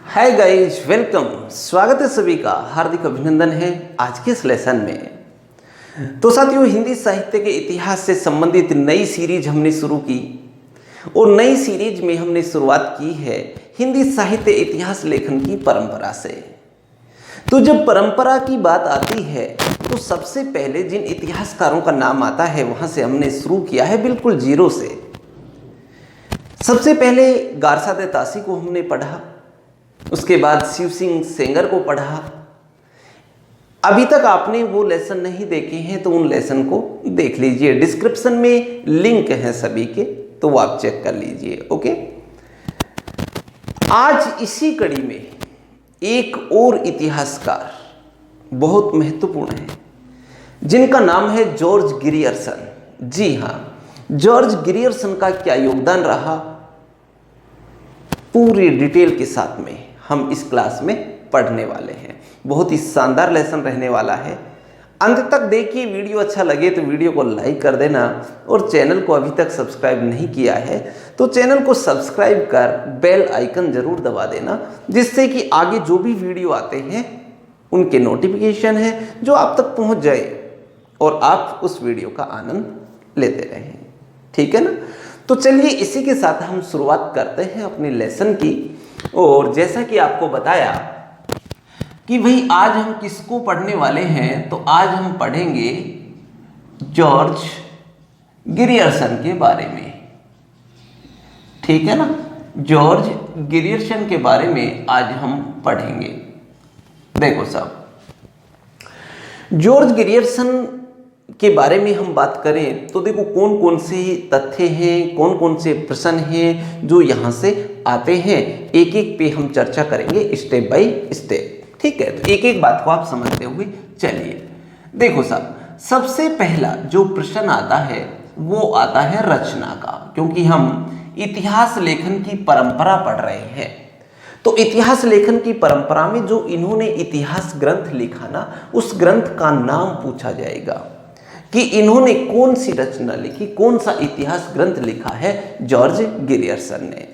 Hi guys, welcome. स्वागत है सभी का, हार्दिक अभिनंदन है आज के इस लेसन में। तो साथियों, हिंदी साहित्य के इतिहास से संबंधित नई सीरीज हमने शुरू की और नई सीरीज में हमने शुरुआत की है हिंदी साहित्य इतिहास लेखन की परंपरा से। तो जब परंपरा की बात आती है तो सबसे पहले जिन इतिहासकारों का नाम आता है वहां से हमने शुरू किया है बिल्कुल जीरो से। सबसे पहले गारसादे तासी को हमने पढ़ा, उसके बाद शिव सिंह सेंगर को पढ़ा। अभी तक आपने वो लेसन नहीं देखे हैं तो उन लेसन को देख लीजिए, डिस्क्रिप्शन में लिंक है सभी के, तो वो आप चेक कर लीजिए। ओके, आज इसी कड़ी में एक और इतिहासकार बहुत महत्वपूर्ण है जिनका नाम है जॉर्ज ग्रियर्सन। जी हाँ, जॉर्ज ग्रियर्सन का क्या योगदान रहा, पूरी डिटेल के साथ में हम इस क्लास में पढ़ने वाले हैं। बहुत ही शानदार लेसन रहने वाला है, अंत तक देखिए। वीडियो अच्छा लगे तो वीडियो को लाइक कर देना और चैनल को अभी तक सब्सक्राइब नहीं किया है तो चैनल को सब्सक्राइब कर बेल आइकन जरूर दबा देना, जिससे कि आगे जो भी वीडियो आते हैं उनके नोटिफिकेशन है जो आप तक पहुंच जाए और आप उस वीडियो का आनंद लेते रहें। ठीक है ना? तो चलिए इसी के साथ हम शुरुआत करते हैं अपने लेसन की। और जैसा कि आपको बताया कि भाई आज हम किसको पढ़ने वाले हैं, तो आज हम पढ़ेंगे जॉर्ज ग्रियर्सन के बारे में। ठीक है ना? जॉर्ज ग्रियर्सन के बारे में आज हम पढ़ेंगे। देखो साहब, जॉर्ज ग्रियर्सन के बारे में हम बात करें तो देखो कौन कौन से तथ्य हैं, कौन कौन से प्रश्न हैं जो यहाँ से आते हैं, एक एक पे हम चर्चा करेंगे स्टेप बाय स्टेप। ठीक है, तो एक एक बात को आप समझते हुए चलिए। देखो साहब, सबसे पहला जो प्रश्न आता है वो आता है रचना का, क्योंकि हम इतिहास लेखन की परंपरा पढ़ रहे हैं। तो इतिहास लेखन की परंपरा में जो इन्होंने इतिहास ग्रंथ लिखा ना, उस ग्रंथ का नाम पूछा जाएगा कि इन्होंने कौन सी रचना लिखी, कौन सा इतिहास ग्रंथ लिखा है जॉर्ज ग्रियर्सन ने।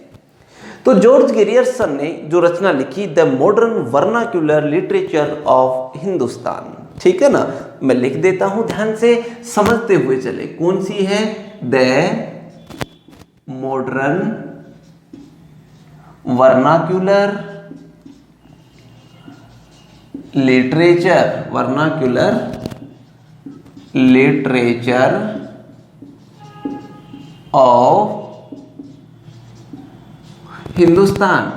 तो जॉर्ज ग्रियर्सन ने जो रचना लिखी, the modern vernacular literature of Hindustan. ठीक है ना? मैं लिख देता हूं, ध्यान से समझते हुए चले। कौन सी है? The modern vernacular literature, vernacular literature of Hindustan.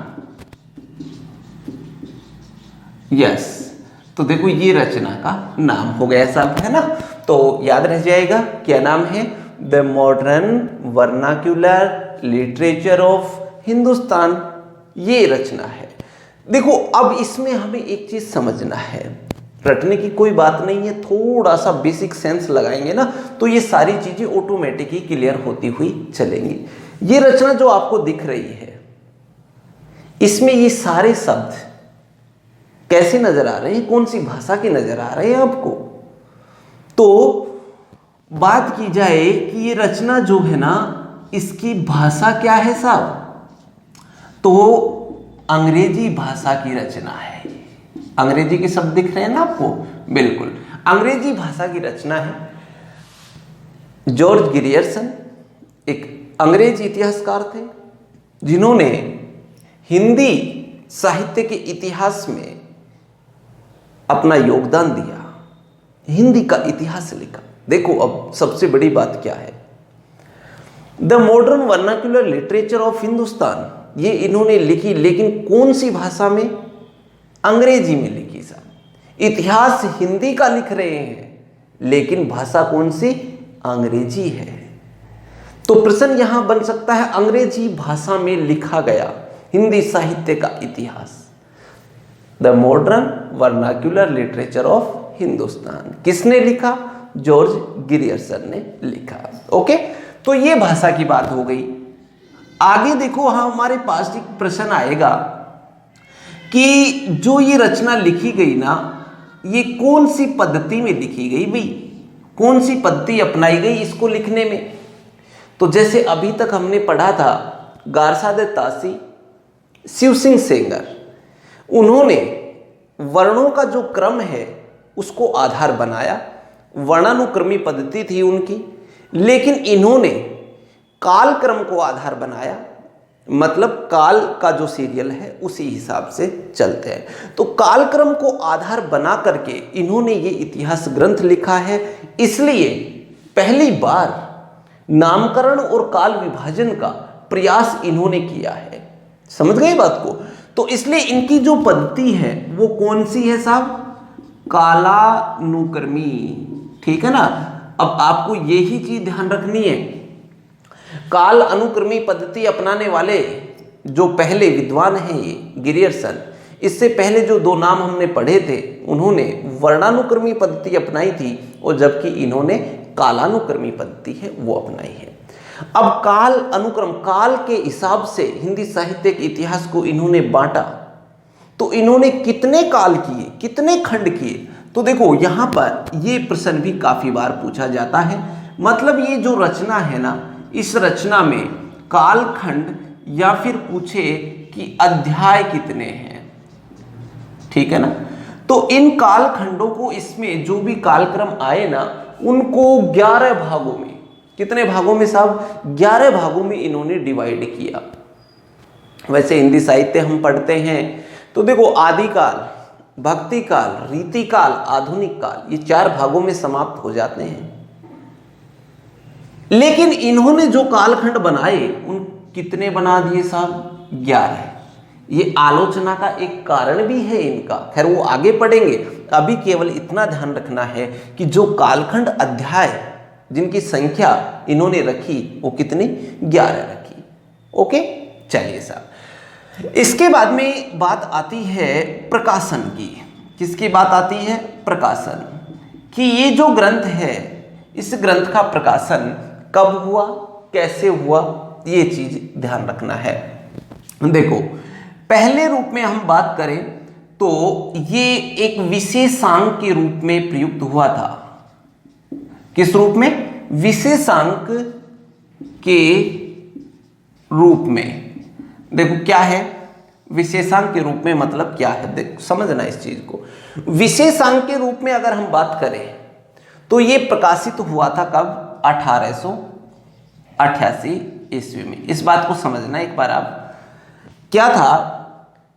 Yes, तो देखो ये रचना का नाम हो गया साहब, है ना? तो याद रह जाएगा क्या नाम है? The modern vernacular literature of Hindustan, ये रचना है। देखो अब इसमें हमें एक चीज समझना है, रटने की कोई बात नहीं है, थोड़ा सा बेसिक सेंस लगाएंगे ना तो ये सारी चीजें ऑटोमेटिकली क्लियर होती हुई चलेंगी। ये रचना जो आपको दिख रही है, इसमें ये सारे शब्द कैसे नजर आ रहे हैं, कौन सी भाषा के नजर आ रहे हैं आपको? तो बात की जाए कि ये रचना जो है ना, इसकी भाषा क्या है साहब? तो अंग्रेजी भाषा की रचना है। अंग्रेजी के शब्द दिख रहे हैं ना आपको? बिल्कुल, अंग्रेजी भाषा की रचना है। जॉर्ज ग्रियर्सन एक अंग्रेजी इतिहासकार थे जिन्होंने हिंदी साहित्य के इतिहास में अपना योगदान दिया, हिंदी का इतिहास लिखा। देखो अब सबसे बड़ी बात क्या है, the modern vernacular literature of Hindustan, ये इन्होंने लिखी, लेकिन कौन सी भाषा में? अंग्रेजी में लिखी साहब। इतिहास हिंदी का लिख रहे हैं लेकिन भाषा कौन सी? अंग्रेजी है। तो प्रश्न यहां बन सकता है, अंग्रेजी भाषा में लिखा गया हिंदी साहित्य का इतिहास, the modern vernacular literature of Hindustan, किसने लिखा? जॉर्ज ग्रियर्सन ने लिखा। ओके, तो ये भाषा की बात हो गई। आगे देखो, हाँ हमारे पास एक प्रश्न आएगा कि जो ये रचना लिखी गई ना, ये कौन सी पद्धति में लिखी गई भाई, कौन सी पद्धति अपनाई गई इसको लिखने में? तो जैसे अभी तक हमने पढ़ा था गारसा दे तासी, शिव सिंह सेंगर, उन्होंने वर्णों का जो क्रम है उसको आधार बनाया, वर्णानुक्रमी पद्धति थी उनकी, लेकिन इन्होंने काल क्रम को आधार बनाया, मतलब काल का जो सीरियल है उसी हिसाब से चलते हैं। तो काल क्रम को आधार बना करके इन्होंने ये इतिहास ग्रंथ लिखा है, इसलिए पहली बार नामकरण और काल विभाजन का प्रयास इन्होंने किया है। समझ गए बात को? तो इसलिए इनकी जो पद्धति है वो कौन सी है साहब? कालानुक्रमी। ठीक है ना? अब आपको यही चीज ध्यान रखनी है, काल अनुक्रमी पद्धति अपनाने वाले जो पहले विद्वान हैं ये गिरियर्सन, इससे पहले जो दो नाम हमने पढ़े थे उन्होंने वर्णानुक्रमी पद्धति अपनाई थी, और जबकि इन्होंने कालानुक्रमी पद्धति है वो अपनाई है। अब काल अनुक्रम, काल के हिसाब से हिंदी साहित्य के इतिहास को इन्होंने बांटा, तो इन्होंने कितने काल किए, कितने खंड किए? तो देखो यहां पर ये प्रश्न भी काफी बार पूछा जाता है। मतलब ये जो रचना है ना, इस रचना में कालखंड या फिर पूछे कि अध्याय कितने हैं, ठीक है ना? तो इन कालखंडों को, इसमें जो भी कालक्रम आए ना, उनको 11 भागों में, कितने भागों में साहब? 11 भागों में इन्होंने डिवाइड किया। वैसे हिंदी साहित्य हम पढ़ते हैं तो देखो आदिकाल, भक्ति काल, रीति काल, आधुनिक काल, ये 4 भागों में समाप्त हो जाते हैं। लेकिन इन्होंने जो कालखंड बनाए उन कितने बना दिए साहब? 11। ये आलोचना का एक कारण भी है इनका, खैर वो आगे पढ़ेंगे। अभी केवल इतना ध्यान रखना है कि जो कालखंड अध्याय जिनकी संख्या इन्होंने रखी वो कितनी? 11 रखी। ओके, चलिए साहब। इसके बाद में बात आती है प्रकाशन की। किसकी बात आती है? प्रकाशन कि ये जो ग्रंथ है, इस ग्रंथ का प्रकाशन कब हुआ, कैसे हुआ, ये चीज ध्यान रखना है। देखो पहले रूप में हम बात करें तो ये एक विशेषांक के रूप में प्रयुक्त हुआ था। किस रूप में? विशेषांक के रूप में। देखो क्या है विशेषांक के रूप में, मतलब क्या है? देखो समझना इस चीज को। विशेषांक के रूप में अगर हम बात करें तो ये प्रकाशित हुआ था कब? 1888 ईस्वी में। इस बात को समझना एक बार आप। क्या था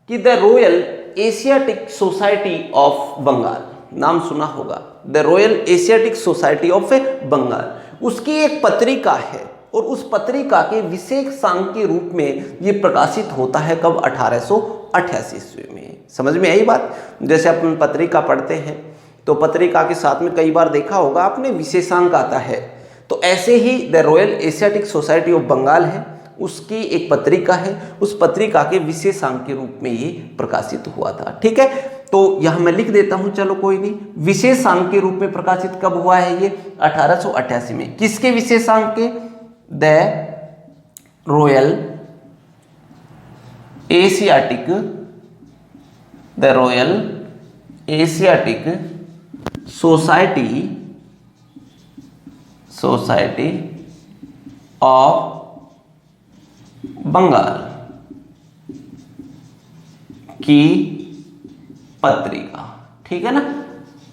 कि the Royal Asiatic Society of Bengal, नाम सुना होगा, the Royal Asiatic Society of Bengal, उसकी एक पत्रिका है और उस पत्रिका के विशेषांक के रूप में ये प्रकाशित होता है कब? 1888 ईस्वी में। समझ में आई बात? जैसे अपन पत्रिका पढ़ते हैं तो पत्रिका के साथ में कई बार देखा होगा आपने विशेषांक आता है, तो ऐसे ही the Royal Asiatic Society of Bengal है, उसकी एक पत्रिका है, उस पत्रिका के विशेषांक के रूप में ये प्रकाशित हुआ था। ठीक है, तो यहां मैं लिख देता हूं, चलो कोई नहीं। विशेषांक के रूप में प्रकाशित कब हुआ है ये? 1888 में। किसके विशेषांक के? The Royal Asiatic, the Royal Asiatic Society of Bengal की पत्रिका। ठीक है ना?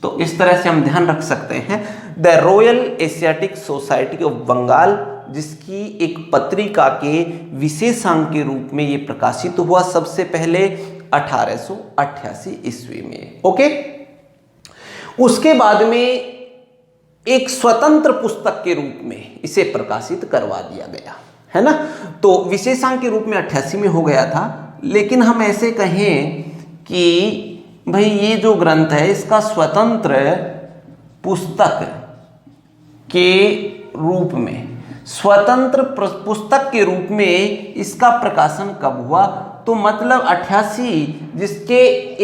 तो इस तरह से हम ध्यान रख सकते हैं, the Royal Asiatic Society of Bengal, जिसकी एक पत्रिका के विशेषांक के रूप में ये प्रकाशित हुआ सबसे पहले 1888 ईस्वी में। ओके, उसके बाद में एक स्वतंत्र पुस्तक के रूप में इसे प्रकाशित करवा दिया गया, है ना? तो विशेषांक के रूप में 88 में हो गया था, लेकिन हम ऐसे कहें कि भाई ये जो ग्रंथ है इसका स्वतंत्र पुस्तक के रूप में, स्वतंत्र पुस्तक के रूप में इसका प्रकाशन कब हुआ? तो मतलब 88, जिसके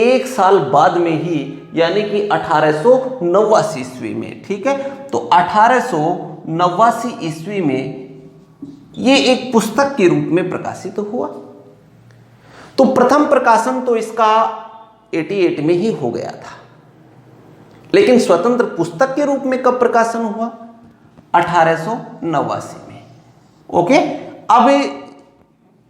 एक साल बाद में ही, यानी कि 1889 ईस्वी में। ठीक है, तो 1889 ईस्वी में ये एक पुस्तक के रूप में प्रकाशित हुआ। तो प्रथम प्रकाशन तो इसका 88 में ही हो गया था, लेकिन स्वतंत्र पुस्तक के रूप में कब प्रकाशन हुआ? 1889 में। ओके, अब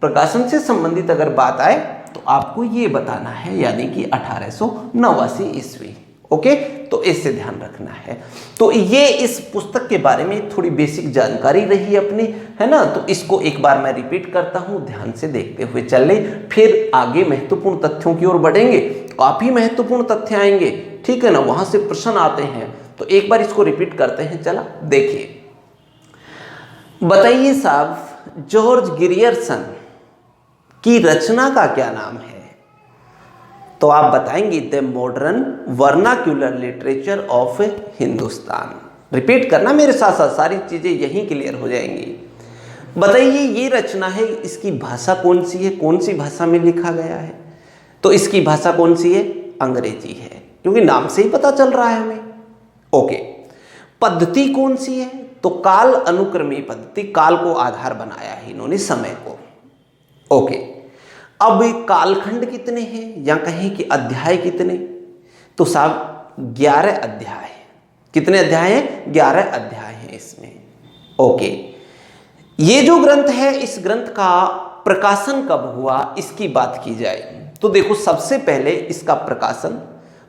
प्रकाशन से संबंधित अगर बात आए तो आपको ये बताना है, यानी कि 1889 ईस्वी। ओके, तो इससे ध्यान रखना है। तो ये इस पुस्तक के बारे में थोड़ी बेसिक जानकारी रही अपनी, है ना। तो इसको एक बार मैं रिपीट करता हूं, ध्यान से देखते हुए चल ले, फिर आगे महत्वपूर्ण तथ्यों की ओर बढ़ेंगे। काफी महत्वपूर्ण तथ्य आएंगे, ठीक है ना, वहां से प्रश्न आते हैं। तो एक बार इसको रिपीट करते हैं, चला देखिए। बताइए साहब, जॉर्ज गिरियर्सन की रचना का क्या नाम है? तो आप बताएंगे the modern vernacular literature of Hindustan. Repeat करना मेरे साथ साथ, सारी चीजें यहीं क्लियर हो जाएंगी। बताइए ये रचना है, इसकी भाषा कौन सी है, कौन सी भाषा में लिखा गया है? तो इसकी भाषा कौन सी है? अंग्रेजी है, क्योंकि नाम से ही पता चल रहा है हमें। ओके, पद्धति कौन सी है? तो काल अनुक्रमी पद्धति, काल को आधार बनाया है इन्होंने, समय को। ओके, अब कालखंड कितने हैं, या कहें कि अध्याय कितने? तो साहब 11 अध्याय। कितने अध्याय हैं? 11 अध्याय हैं इसमें। ओके, ये जो ग्रंथ है, इस ग्रंथ का प्रकाशन कब हुआ, इसकी बात की जाए तो देखो, सबसे पहले इसका प्रकाशन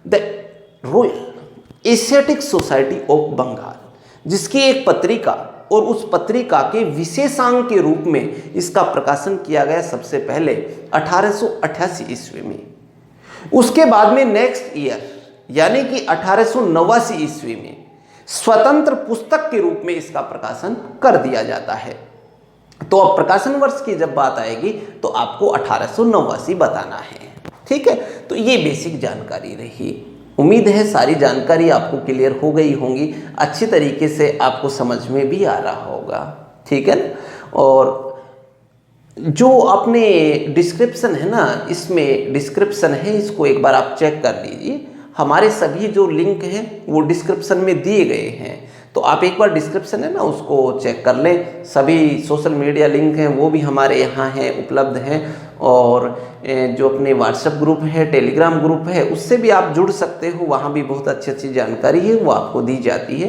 the Royal Asiatic Society of Bengal, जिसकी एक पत्रिका, और उस पत्रिका के विशेषांक के रूप में इसका प्रकाशन किया गया सबसे पहले 1888 ईस्वी में। उसके बाद में नेक्स्ट ईयर यानी कि 1889 ईस्वी में स्वतंत्र पुस्तक के रूप में इसका प्रकाशन कर दिया जाता है। तो अब प्रकाशन वर्ष की जब बात आएगी तो आपको 1889 बताना है, ठीक है। तो ये बेसिक जानकारी रही। उम्मीद है सारी जानकारी आपको क्लियर हो गई होंगी, अच्छी तरीके से आपको समझ में भी आ रहा होगा, ठीक है ना। और जो अपने डिस्क्रिप्शन है ना, इसमें डिस्क्रिप्शन है, इसको एक बार आप चेक कर लीजिए। हमारे सभी जो लिंक हैं वो डिस्क्रिप्शन में दिए गए हैं, तो आप एक बार डिस्क्रिप्शन है ना उसको चेक कर लें। सभी सोशल मीडिया लिंक हैं वो भी हमारे यहाँ हैं, उपलब्ध हैं। और जो अपने व्हाट्सएप ग्रुप है, टेलीग्राम ग्रुप है, उससे भी आप जुड़ सकते हो, वहाँ भी बहुत अच्छी अच्छी जानकारी है वो आपको दी जाती है।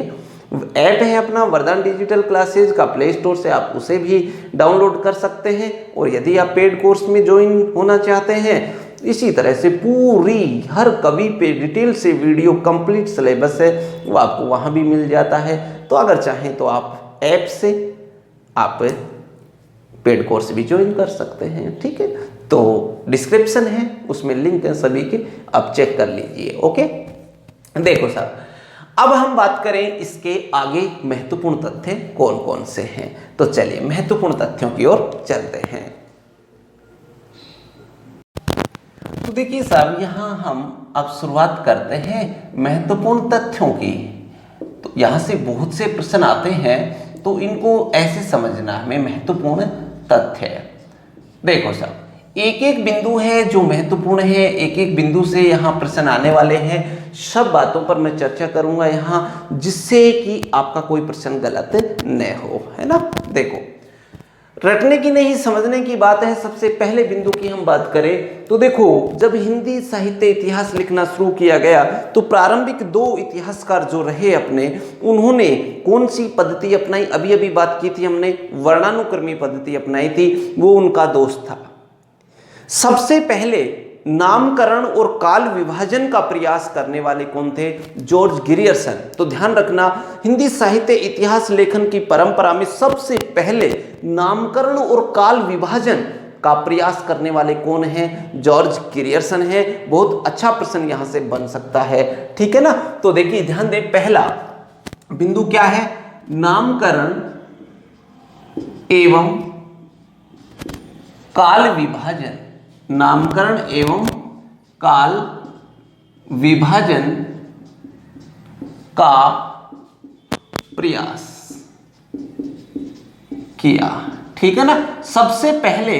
ऐप है अपना वरदान डिजिटल क्लासेज का, प्ले स्टोर से आप उसे भी डाउनलोड कर सकते हैं। और यदि आप पेड कोर्स में ज्वाइन होना चाहते हैं, इसी तरह से पूरी हर कवि पे डिटेल से वीडियो कंप्लीट सिलेबस है वो आपको वहाँ भी मिल जाता है। तो अगर चाहें तो आप ऐप से आप पेड कोर्स भी ज्वाइन कर सकते हैं, ठीक है। तो डिस्क्रिप्शन है उसमें लिंक है सभी के, आप चेक कर लीजिए। ओके, देखो साहब, अब हम बात करें इसके आगे महत्वपूर्ण तथ्य कौन कौन से हैं। तो चलिए महत्वपूर्ण तथ्यों की ओर चलते हैं। तो देखिए साहब, यहाँ हम अब शुरुआत करते हैं महत्वपूर्ण तथ्यों की। तो यहाँ से बहुत से प्रश्न आते हैं, तो इनको ऐसे समझना हमें महत्वपूर्ण तथ्य है। देखो साहब, एक एक बिंदु है जो महत्वपूर्ण है, एक एक बिंदु से यहाँ प्रश्न आने वाले हैं। सब बातों पर मैं चर्चा करूंगा यहाँ, जिससे कि आपका कोई प्रश्न गलत न हो, है ना। देखो, रटने की नहीं समझने की बात है। सबसे पहले बिंदु की हम बात करें तो देखो, जब हिंदी साहित्य इतिहास लिखना शुरू किया गया तो प्रारंभिक 2 इतिहासकार जो रहे अपने, उन्होंने कौन सी पद्धति अपनाई? अभी अभी बात की थी हमने, वर्णानुक्रमी पद्धति अपनाई थी। वो उनका दोस्त था। सबसे पहले नामकरण और काल विभाजन का प्रयास करने वाले कौन थे? George Grierson. तो ध्यान रखना, हिंदी साहित्य इतिहास लेखन की परंपरा में सबसे पहले नामकरण और काल विभाजन का प्रयास करने वाले कौन हैं? जॉर्ज गिरियर्सन है। बहुत अच्छा प्रश्न यहां से बन सकता है, ठीक है ना। तो देखिए ध्यान दें, पहला बिंदु क्या है? नामकरण एवं काल विभाजन। नामकरण एवं काल विभाजन का प्रयास किया, ठीक है ना, सबसे पहले।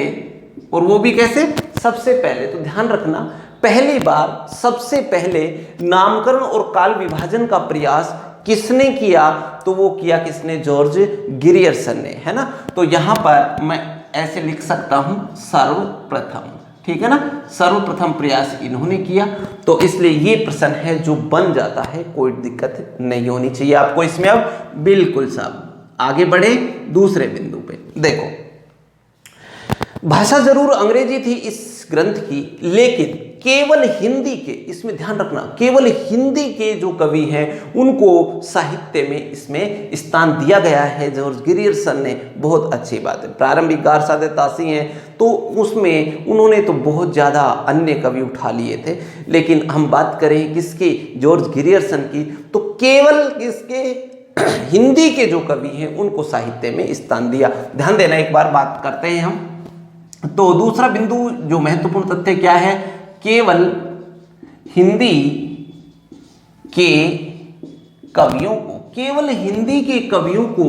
और वो भी कैसे? सबसे पहले। तो ध्यान रखना, पहली बार सबसे पहले नामकरण और काल विभाजन का प्रयास किसने किया? तो वो किया किसने? जॉर्ज गिरियर्सन ने, है ना। तो यहां पर मैं ऐसे लिख सकता हूं, सर्वप्रथम, ठीक है ना, सर्वप्रथम प्रयास इन्होंने किया। तो इसलिए ये प्रश्न है जो बन जाता है, कोई दिक्कत नहीं होनी चाहिए आपको इसमें। अब बिल्कुल साहब आगे बढ़े दूसरे बिंदु पे। देखो, भाषा जरूर अंग्रेजी थी इस ग्रंथ की, लेकिन केवल हिंदी के, इसमें ध्यान रखना, केवल हिंदी के जो कवि हैं उनको साहित्य में इसमें स्थान दिया गया है। जॉर्ज ग्रियर्सन ने, बहुत अच्छी बात है। प्रारंभिक गारसादे तासी हैं तो उसमें उन्होंने तो बहुत ज़्यादा अन्य कवि उठा लिए थे, लेकिन हम बात करें किसकी, जॉर्ज ग्रियर्सन की, तो केवल किसके, हिंदी के जो कवि हैं उनको साहित्य में स्थान दिया। ध्यान देना, एक बार बात करते हैं हम। तो दूसरा बिंदु जो महत्वपूर्ण तथ्य क्या है, केवल हिंदी के कवियों को, केवल हिंदी के कवियों को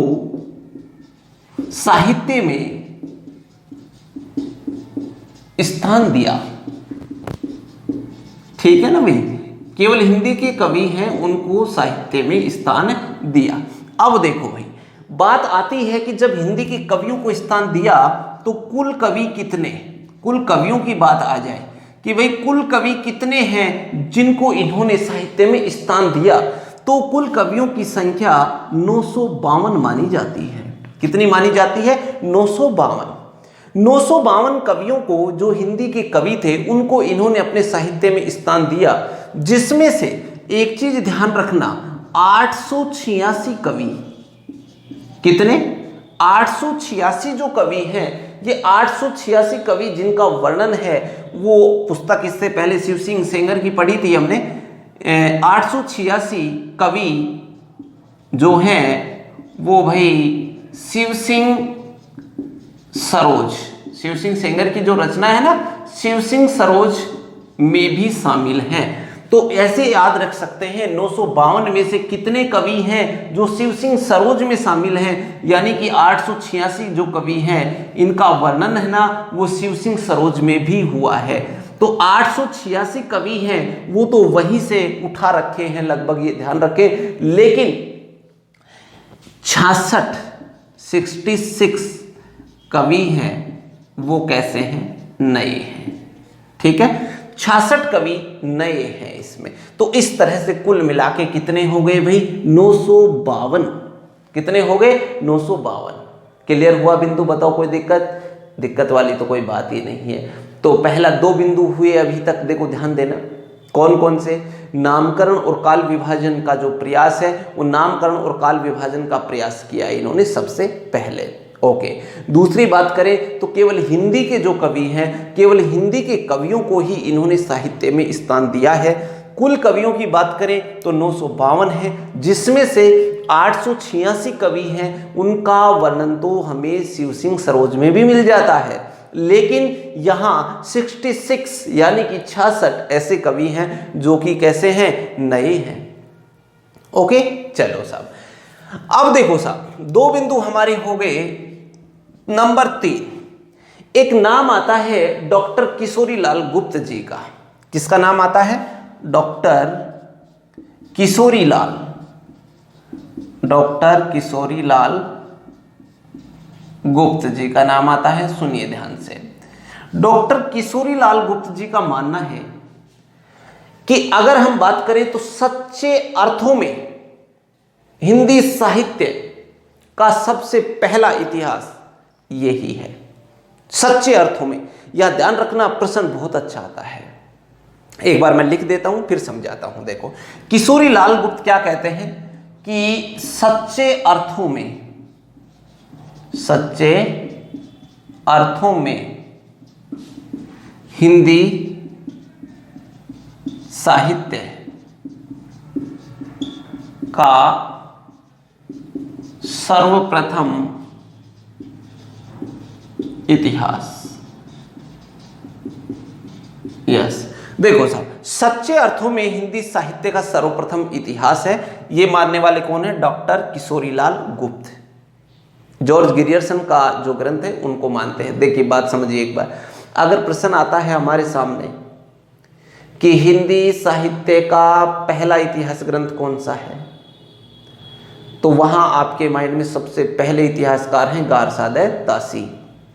साहित्य में स्थान दिया। ठीक है ना भाई, केवल हिंदी के कवि हैं उनको साहित्य में स्थान दिया। अब देखो भाई, बात आती है कि जब हिंदी के कवियों को स्थान दिया तो कुल कवि कितने, कुल कवियों की बात आ जाए कि भाई कुल कवि कितने हैं जिनको इन्होंने साहित्य में स्थान दिया, तो कुल कवियों की संख्या 952 मानी जाती है। कितनी मानी जाती है, 952। 952 कवियों को, जो हिंदी के कवि थे, उनको इन्होंने अपने साहित्य में स्थान दिया, जिसमें से एक चीज ध्यान रखना, 886 कवि, कितने, 886 जो कवि हैं, ये 886 कवि जिनका वर्णन है, वो पुस्तक इससे पहले शिव सिंह सेंगर की पढ़ी थी हमने। 886 कवि जो हैं वो भाई शिव सिंह सरोज, शिव सिंह सेंगर की जो रचना है ना, शिव सिंह सरोज में भी शामिल हैं। तो ऐसे याद रख सकते हैं 952 में से कितने कवि हैं जो शिव सिंह सरोज में शामिल हैं, यानी कि 886 जो कवि हैं इनका वर्णन है ना वो शिव सिंह सरोज में भी हुआ है। तो 886 कवि हैं वो तो वहीं से उठा रखे हैं लगभग, ये ध्यान रखें। लेकिन 66 कवि हैं वो कैसे हैं, नए हैं। ठीक है, 66 कवि नए हैं इसमें। तो इस तरह से कुल मिला के कितने हो गए भाई, 952। कितने हो गए, 952। क्लियर हुआ बिंदु, बताओ कोई दिक्कत वाली तो कोई बात ही नहीं है। तो पहला 2 बिंदु हुए अभी तक, देखो ध्यान देना, कौन कौन से, नामकरण और काल विभाजन का जो प्रयास है, वो नामकरण और काल विभाजन का प्रयास किया है इन्होंने सबसे पहले। ओके, दूसरी बात करें तो केवल हिंदी के जो कवि हैं, केवल हिंदी के कवियों को ही इन्होंने साहित्य में स्थान दिया है। कुल कवियों की बात करें तो 952 है, जिसमें से 886 कवि हैं, उनका वर्णन तो हमें शिव सिंह सरोज में भी मिल जाता है। लेकिन यहाँ 66 यानी कि 66 ऐसे कवि हैं जो कि कैसे हैं, नए हैं। ओके, चलो साहब, अब देखो साहब, 2 बिंदु हमारे हो गए। नंबर 3, एक नाम आता है डॉक्टर किशोरीलाल गुप्त जी का। किसका नाम आता है, डॉक्टर किशोरीलाल गुप्त जी का नाम आता है। सुनिए ध्यान से, डॉक्टर किशोरीलाल गुप्त जी का मानना है कि अगर हम बात करें तो सच्चे अर्थों में हिंदी साहित्य का सबसे पहला इतिहास यही है, सच्चे अर्थों में। यह ध्यान रखना, प्रश्न बहुत अच्छा आता है। एक बार मैं लिख देता हूं फिर समझाता हूं। देखो, किशोरीलाल गुप्त क्या कहते हैं कि सच्चे अर्थों में हिंदी साहित्य का सर्वप्रथम इतिहास, यस, देखो साहब, सच्चे अर्थों में हिंदी साहित्य का सर्वप्रथम इतिहास है, ये मानने वाले कौन है, डॉक्टर किशोरीलाल गुप्त। जॉर्ज ग्रियर्सन का जो ग्रंथ है उनको मानते हैं। देखिए बात समझिए एक बार, अगर प्रश्न आता है हमारे सामने कि हिंदी साहित्य का पहला इतिहास ग्रंथ कौन सा है, तो वहां आपके माइंड में सबसे पहले इतिहासकार हैं गारसादे तासी।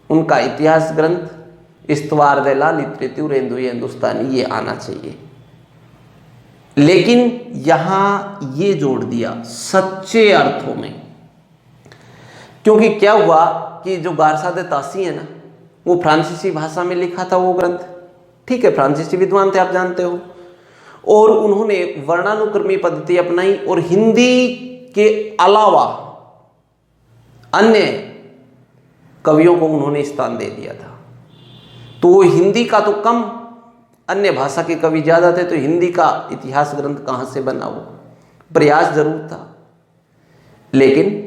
उनका इतिहास ग्रंथ इस्तवार दे ला लिटरेचर हिंदुस्तानी ये आना चाहिए। लेकिन यहां ये जोड़ दिया सच्चे अर्थों में, क्योंकि क्या हुआ कि जो गारसा दे तासी है ना, वो फ्रांसीसी भाषा में लिखा था वो ग्रंथ। ठीक है, फ्रांसीसी विद्वान थे, आप जानते हो। और उन्होंने वर्णानुक्रमी पद्धति अपनाई और हिंदी के अलावा अन्य कवियों को उन्होंने स्थान दे दिया था। तो वो हिंदी का तो कम, अन्य भाषा के कवि ज्यादा थे, तो हिंदी का इतिहास ग्रंथ कहां से बना? वो प्रयास जरूर था, लेकिन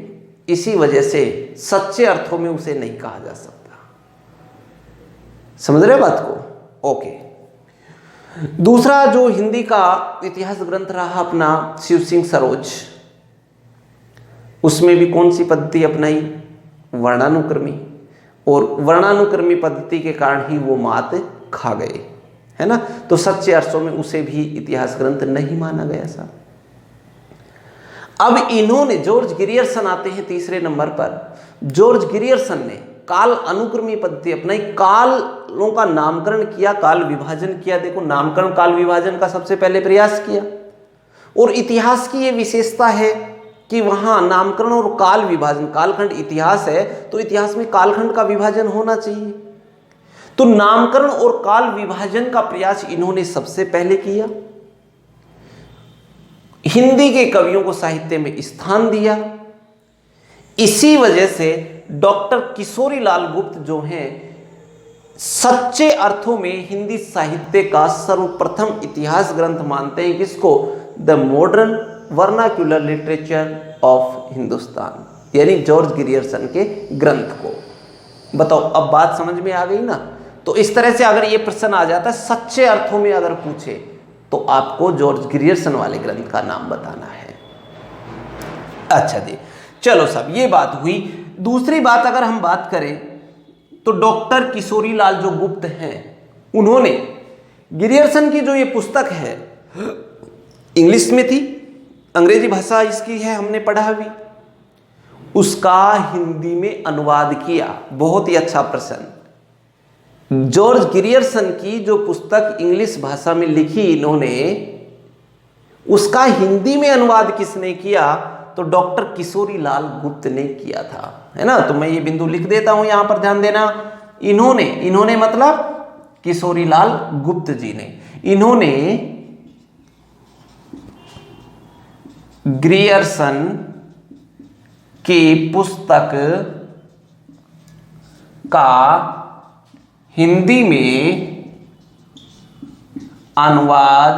इसी वजह से सच्चे अर्थों में उसे नहीं कहा जा सकता। समझ रहे बात को? ओके। दूसरा जो हिंदी का इतिहास ग्रंथ रहा अपना शिव सिंह सरोज, उसमें भी कौन सी पद्धति अपनाई? वर्णानुक्रमी। और वर्णानुक्रमी पद्धति के कारण ही वो मात खा गए, है ना। तो सच्चे अर्थों में उसे भी इतिहास ग्रंथ नहीं माना गया साहब। अब इन्होंने, जॉर्ज गिरियर्सन आते हैं तीसरे नंबर पर। जॉर्ज गिरियर्सन ने काल अनुक्रमी पद्धति अपनाई, कालों का नामकरण किया, काल विभाजन किया। देखो, नामकरण काल विभाजन का सबसे पहले प्रयास किया। और इतिहास की ये विशेषता है कि वहां नामकरण और काल विभाजन, कालखंड इतिहास है तो इतिहास में कालखंड का विभाजन होना चाहिए। तो नामकरण और काल विभाजन का प्रयास इन्होंने सबसे पहले किया। हिंदी के कवियों को साहित्य में स्थान दिया। इसी वजह से डॉक्टर किशोरी लाल गुप्त जो हैं, सच्चे अर्थों में हिंदी साहित्य का सर्वप्रथम इतिहास ग्रंथ मानते हैं। किसको? The modern vernacular literature of Hindustan, यानी जॉर्ज गिरियर्सन के ग्रंथ को। बताओ, अब बात समझ में आ गई ना? तो इस तरह से अगर ये प्रश्न आ जाता है, सच्चे अर्थों में अगर पूछे, तो आपको जॉर्ज गिरियर्सन वाले ग्रंथ का नाम बताना है। अच्छा जी, चलो साहब, ये बात हुई। दूसरी बात अगर हम बात करें तो डॉक्टर किशोरी लाल जो गुप्त हैं, उन्होंने गिरियर्सन की जो ये पुस्तक है, इंग्लिश में थी, अंग्रेजी भाषा इसकी है, हमने पढ़ा भी, उसका हिंदी में अनुवाद किया। बहुत ही अच्छा प्रश्न। जॉर्ज गिरियर्सन की जो पुस्तक इंग्लिश भाषा में लिखी इन्होंने, उसका हिंदी में अनुवाद किसने किया? तो डॉक्टर किशोरी लाल गुप्त ने किया था, है ना। तो मैं ये बिंदु लिख देता हूं, यहां पर ध्यान देना। इन्होंने मतलब किशोरी लाल गुप्त जी ने, इन्होंने ग्रियर्सन की पुस्तक का हिंदी में अनुवाद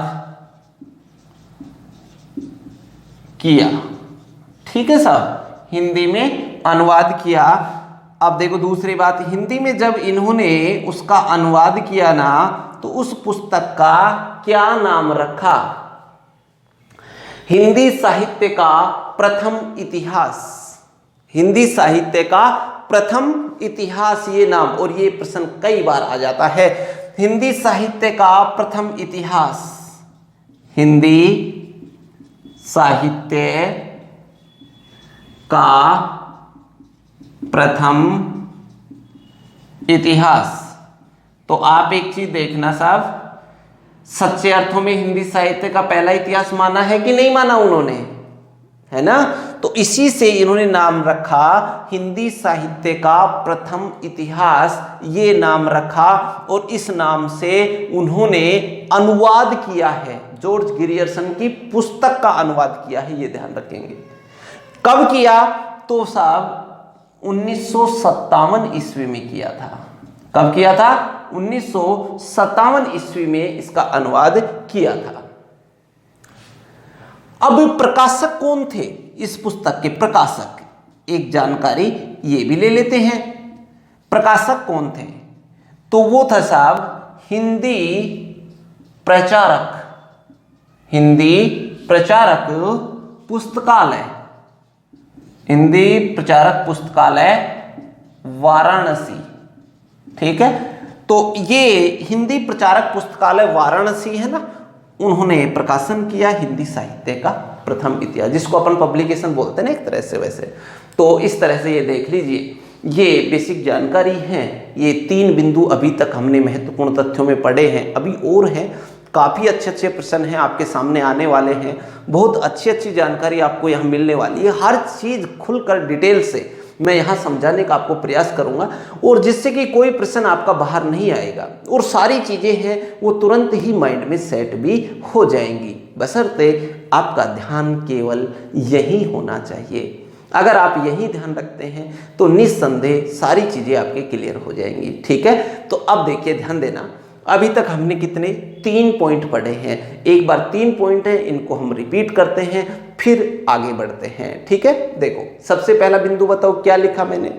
किया। ठीक है साहब, हिंदी में अनुवाद किया। अब देखो दूसरी बात, हिंदी में जब इन्होंने उसका अनुवाद किया ना, तो उस पुस्तक का क्या नाम रखा? हिंदी साहित्य का प्रथम इतिहास। हिंदी साहित्य का प्रथम इतिहास, ये नाम। और ये प्रश्न कई बार आ जाता है, हिंदी साहित्य का प्रथम इतिहास। हिंदी साहित्य का प्रथम इतिहास। तो आप एक चीज देखना साहब, सच्चे अर्थों में हिंदी साहित्य का पहला इतिहास माना है कि नहीं माना उन्होंने, है ना। तो इसी से इन्होंने नाम रखा हिंदी साहित्य का प्रथम इतिहास, ये नाम रखा। और इस नाम से उन्होंने अनुवाद किया है, जॉर्ज गिरियर्सन की पुस्तक का अनुवाद किया है, ये ध्यान रखेंगे। कब किया? तो साहब 1957 ईस्वी में किया था। कब किया था? 1957 ईस्वी में इसका अनुवाद किया था। अब प्रकाशक कौन थे इस पुस्तक के? प्रकाशक, एक जानकारी ये भी ले लेते हैं। प्रकाशक कौन थे? तो वो था साहब हिंदी प्रचारक, हिंदी प्रचारक पुस्तकालय, हिंदी प्रचारक पुस्तकालय वाराणसी। ठीक है, तो ये हिंदी प्रचारक पुस्तकालय वाराणसी है ना, उन्होंने प्रकाशन किया हिंदी साहित्य का प्रथम इतिहास, जिसको अपन पब्लिकेशन बोलते हैं ना एक तरह से। वैसे तो इस तरह से ये देख लीजिए, ये बेसिक जानकारी है। ये 3 बिंदु अभी तक हमने महत्वपूर्ण तथ्यों में पढ़े हैं, अभी और हैं, काफ़ी अच्छे अच्छे प्रश्न हैं आपके सामने आने वाले हैं। बहुत अच्छी अच्छी जानकारी आपको यहाँ मिलने वाली है। हर चीज़ खुलकर डिटेल से मैं यहाँ समझाने का आपको प्रयास करूँगा, और जिससे कि कोई प्रश्न आपका बाहर नहीं आएगा और सारी चीज़ें हैं वो तुरंत ही माइंड में सेट भी हो जाएंगी, बशर्ते आपका ध्यान केवल यही होना चाहिए। अगर आप यही ध्यान रखते हैं तो निस्संदेह सारी चीज़ें आपके क्लियर हो जाएंगी। ठीक है, तो अब देखिए ध्यान देना, अभी तक हमने कितने 3 पॉइंट पढ़े हैं। एक बार 3 पॉइंट है, इनको हम रिपीट करते हैं फिर आगे बढ़ते हैं। ठीक है, देखो सबसे पहला बिंदु बताओ क्या लिखा मैंने।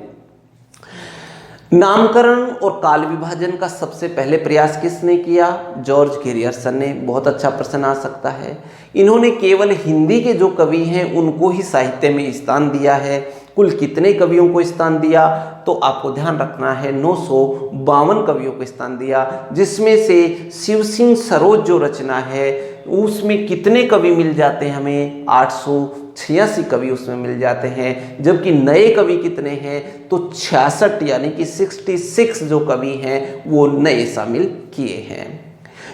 नामकरण और काल विभाजन का सबसे पहले प्रयास किसने किया? जॉर्ज ग्रियर्सन ने। बहुत अच्छा प्रश्न आ सकता है। इन्होंने केवल हिंदी के जो कवि हैं उनको ही साहित्य में स्थान दिया है। कुल कितने कवियों को स्थान दिया? तो आपको ध्यान रखना है 952 कवियों को स्थान दिया, जिसमें से शिव सिंह सरोज जो रचना है उसमें कितने कवि मिल जाते हैं हमें? 886 कवि उसमें मिल जाते हैं। जबकि नए कवि कितने हैं? तो 66 यानी कि 66 जो कवि हैं वो नए शामिल किए हैं।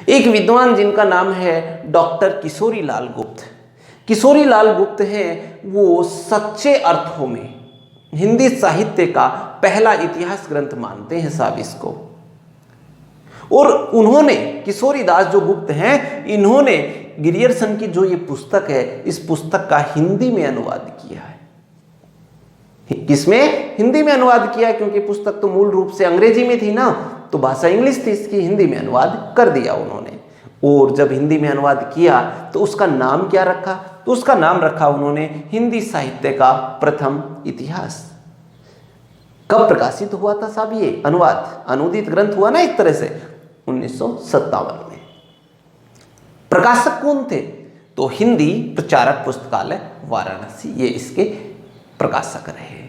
एक विद्वान जिनका नाम है डॉक्टर किशोरी लाल गुप्त। किशोरी लाल गुप्त हैं वो सच्चे अर्थों में हिंदी साहित्य का पहला इतिहास ग्रंथ मानते हैं साहब इसको। और उन्होंने, किशोरी दास जो गुप्त हैं, इन्होंने ग्रियर्सन की जो ये पुस्तक है इस पुस्तक का हिंदी में अनुवाद किया है। किसमें? हिंदी में अनुवाद किया, क्योंकि पुस्तक तो मूल रूप से अंग्रेजी में थी ना, तो भाषा इंग्लिश थी, इसकी हिंदी में अनुवाद कर दिया उन्होंने। और जब हिंदी में अनुवाद किया तो उसका नाम क्या रखा? तो उसका नाम रखा उन्होंने हिंदी साहित्य का प्रथम इतिहास। कब प्रकाशित हुआ था साहब ये अनुवाद? अनुदित ग्रंथ हुआ ना एक तरह से 1957 में। प्रकाशक कौन थे? तो हिंदी प्रचारक पुस्तकालय वाराणसी, ये इसके प्रकाशक रहे।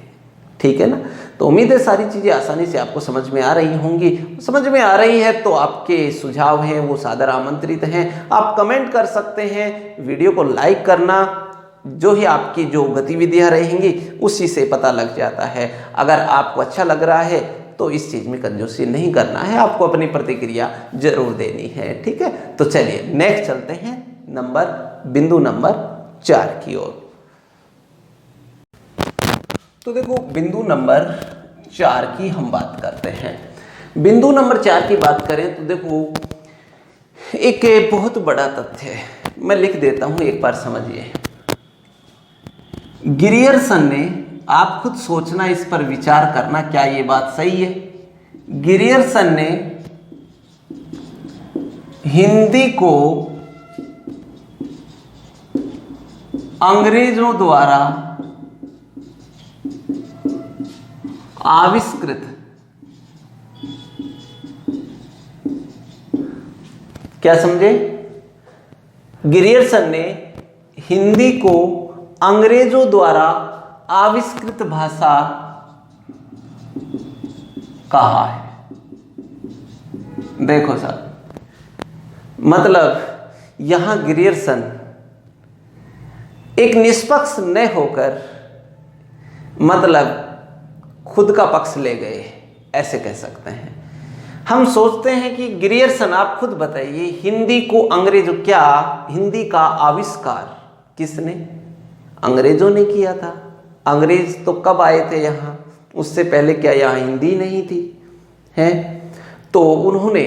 ठीक है ना, तो उम्मीद है सारी चीज़ें आसानी से आपको समझ में आ रही होंगी। समझ में आ रही है तो आपके सुझाव हैं वो सादर आमंत्रित हैं। आप कमेंट कर सकते हैं, वीडियो को लाइक करना, जो ही आपकी जो गतिविधियां रहेंगी उसी से पता लग जाता है। अगर आपको अच्छा लग रहा है तो इस चीज़ में कंजूसी नहीं करना है, आपको अपनी प्रतिक्रिया जरूर देनी है। ठीक है, तो चलिए नेक्स्ट चलते हैं बिंदु नंबर 4 की ओर। तो देखो बिंदु नंबर 4 की हम बात करते हैं। बिंदु नंबर 4 की बात करें तो देखो एक बहुत बड़ा तथ्य है, मैं लिख देता हूं, एक बार समझिए। ग्रियर्सन ने, आप खुद सोचना, इस पर विचार करना, क्या ये बात सही है? ग्रियर्सन ने हिंदी को अंग्रेजों द्वारा आविष्कृत क्या समझे? ग्रियर्सन ने हिंदी को अंग्रेजों द्वारा आविष्कृत भाषा कहा है। देखो साहब, मतलब यहां ग्रियर्सन एक निष्पक्ष न होकर मतलब खुद का पक्ष ले गए, ऐसे कह सकते हैं। हम सोचते हैं कि ग्रियर्सन, आप खुद बताइए, हिंदी को अंग्रेजों, क्या हिंदी का आविष्कार किसने? अंग्रेजों ने किया था। अंग्रेज तो कब आए थे यहाँ? उससे पहले क्या यहाँ हिंदी नहीं थी? हैं? तो उन्होंने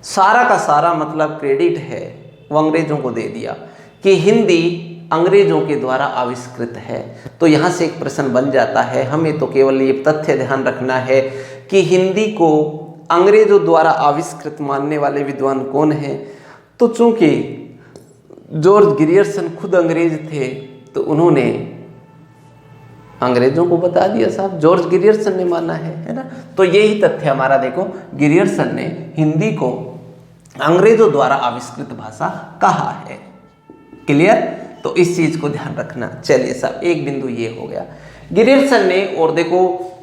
सारा का सारा मतलब क्रेडिट है वो अंग्रेजों को दे दिया कि हिंदी अंग्रेजों के द्वारा आविष्कृत है। तो यहाँ से एक प्रश्न बन जाता है, हमें तो केवल ये तथ्य ध्यान रखना है कि हिंदी को अंग्रेजों द्वारा आविष्कृत मानने वाले विद्वान कौन हैं। तो चूंकि जॉर्ज ग्रियर्सन खुद अंग्रेज थे तो उन्होंने अंग्रेजों को बता दिया साहब, जॉर्ज ग्रियर्सन ने माना है ना। तो यही तथ्य हमारा, देखो ग्रियर्सन ने हिंदी को अंग्रेजों द्वारा आविष्कृत भाषा कहा है। क्लियर? तो इस चीज को ध्यान रखना। चलिए साहब, एक बिंदु ये हो गया ग्रियर्सन ने। और देखो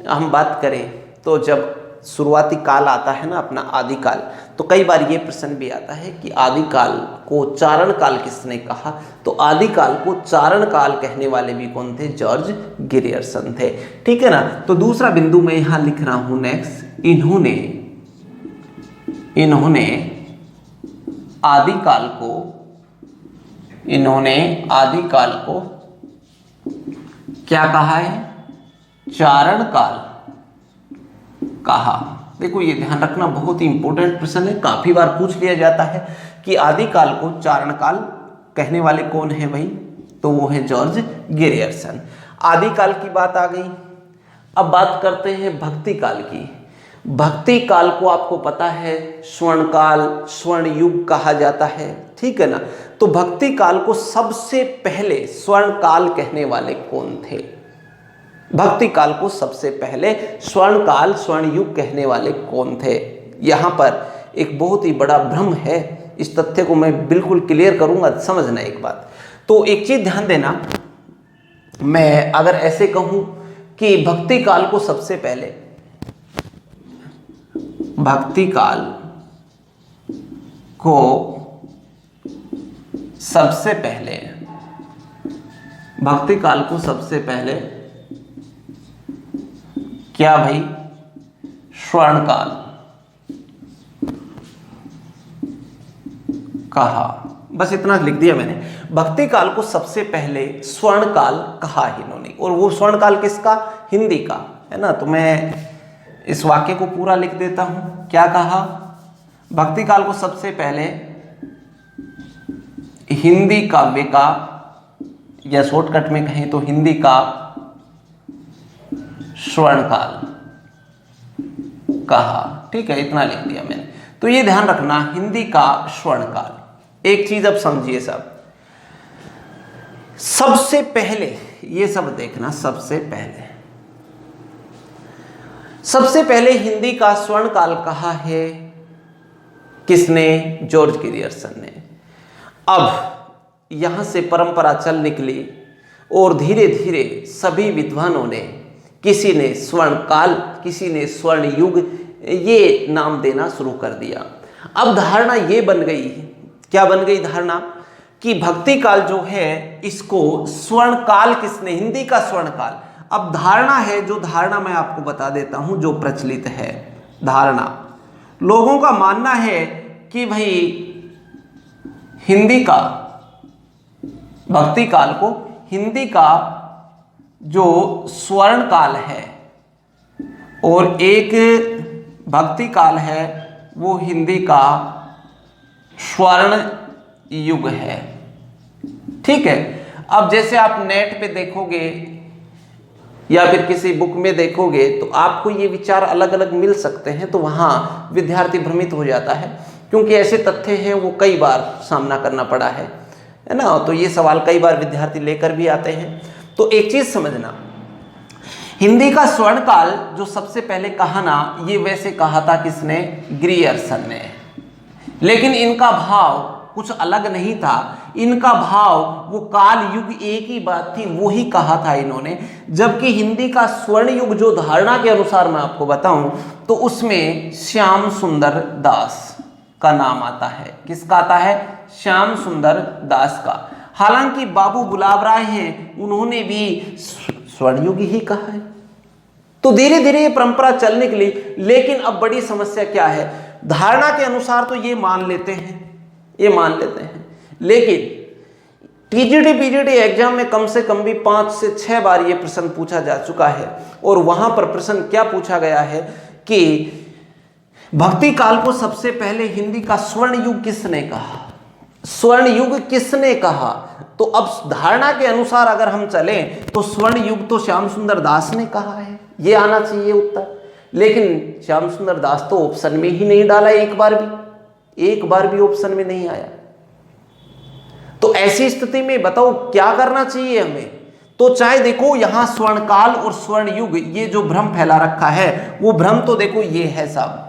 हम बात करें तो जब शुरुआती काल आता है ना अपना आदिकाल, तो कई बार ये प्रश्न भी आता है कि आदिकाल को चारण काल किसने कहा? तो आदिकाल को चारण काल कहने वाले भी कौन थे? जॉर्ज ग्रियर्सन थे। ठीक है ना। तो दूसरा बिंदु मैं यहां लिख रहा हूं नेक्स्ट, इन्होंने आदिकाल को क्या कहा है? चारण काल कहा। देखो ये ध्यान रखना, बहुत ही इंपॉर्टेंट प्रश्न है, काफी बार पूछ लिया जाता है कि आदिकाल को चारण काल कहने वाले कौन है भाई? तो वो है जॉर्ज ग्रियर्सन। आदिकाल की बात आ गई। अब बात करते हैं भक्ति काल की। भक्ति काल को आपको पता है स्वर्ण काल, स्वर्ण युग कहा जाता है, ठीक है ना। तो भक्ति काल को सबसे पहले स्वर्ण काल कहने वाले कौन थे? भक्ति काल को सबसे पहले स्वर्ण काल, स्वर्ण युग कहने वाले कौन थे? यहां पर एक बहुत ही बड़ा भ्रम है, इस तथ्य को मैं बिल्कुल क्लियर करूंगा, समझना एक बात। तो एक चीज ध्यान देना, मैं अगर ऐसे कहूं कि भक्ति काल को सबसे पहले, भक्ति काल को सबसे पहले, भक्ति काल को सबसे पहले क्या भाई? स्वर्ण काल कहा। बस इतना लिख दिया मैंने, भक्ति काल को सबसे पहले स्वर्ण काल कहा इन्होंने। और वो स्वर्ण काल किसका? हिंदी का, है ना। तो मैं इस वाक्य को पूरा लिख देता हूं। क्या कहा? भक्ति काल को सबसे पहले हिंदी काव्य का, या शॉर्टकट में कहें तो हिंदी का स्वर्ण काल कहा, ठीक है, इतना लिख दिया मैंने। तो ये ध्यान रखना, हिंदी का स्वर्ण काल। एक चीज अब समझिए सब, सबसे पहले ये सब देखना, सबसे पहले हिंदी का स्वर्ण काल कहा है किसने? जॉर्ज ग्रियर्सन ने। अब यहां से परंपरा चल निकली और धीरे धीरे सभी विद्वानों ने, किसी ने स्वर्ण काल, किसी ने स्वर्ण युग, ये नाम देना शुरू कर दिया। अब धारणा ये बन गई, क्या बन गई धारणा? कि भक्ति काल जो है इसको स्वर्ण काल किसने? हिंदी का स्वर्ण काल। अब धारणा है, जो धारणा मैं आपको बता देता हूं, जो प्रचलित है धारणा, लोगों का मानना है कि भाई हिंदी का, भक्ति काल को हिंदी का जो स्वर्ण काल है और एक भक्ति काल है वो हिंदी का स्वर्ण युग है, ठीक है। अब जैसे आप नेट पे देखोगे या फिर किसी बुक में देखोगे तो आपको ये विचार अलग अलग मिल सकते हैं, तो वहां विद्यार्थी भ्रमित हो जाता है, क्योंकि ऐसे तथ्य हैं वो कई बार सामना करना पड़ा है ना। तो ये सवाल कई बार विद्यार्थी लेकर भी आते हैं। तो एक चीज समझना, हिंदी का स्वर्ण काल जो सबसे पहले कहा ना, ये वैसे कहा था किसने? ग्रियर्सन ने। लेकिन इनका भाव कुछ अलग नहीं था, इनका भाव वो काल युग एक ही बात थी, वो ही कहा था इन्होंने। जबकि हिंदी का स्वर्ण युग जो धारणा के अनुसार मैं आपको बताऊं तो उसमें श्याम सुंदर दास का नाम आता है। किसका आता है? श्याम सुंदर दास का। हालांकि बाबू गुलाब राय हैं, उन्होंने भी स्वर्ण युग ही कहा है। तो धीरे धीरे ये परंपरा चल निकली। लेकिन अब बड़ी समस्या क्या है? धारणा के अनुसार तो ये मान लेते हैं, लेकिन टीजीटी पीजीटी एग्जाम में कम से कम भी 5 से 6 बार ये प्रश्न पूछा जा चुका है। और वहां पर प्रश्न क्या पूछा गया है कि भक्ति काल को सबसे पहले हिंदी का स्वर्ण युग किसने कहा? स्वर्ण युग किसने कहा? तो अब धारणा के अनुसार अगर हम चलें तो स्वर्ण युग तो श्याम सुंदर दास ने कहा है, ये आना चाहिए उत्तर। लेकिन श्याम सुंदर दास तो ऑप्शन में ही नहीं डाला, एक बार भी ऑप्शन में नहीं आया। तो ऐसी स्थिति में बताओ क्या करना चाहिए हमें? तो चाहे देखो यहां स्वर्ण काल और स्वर्ण युग, ये जो भ्रम फैला रखा है वो भ्रम तो देखो ये है साहब,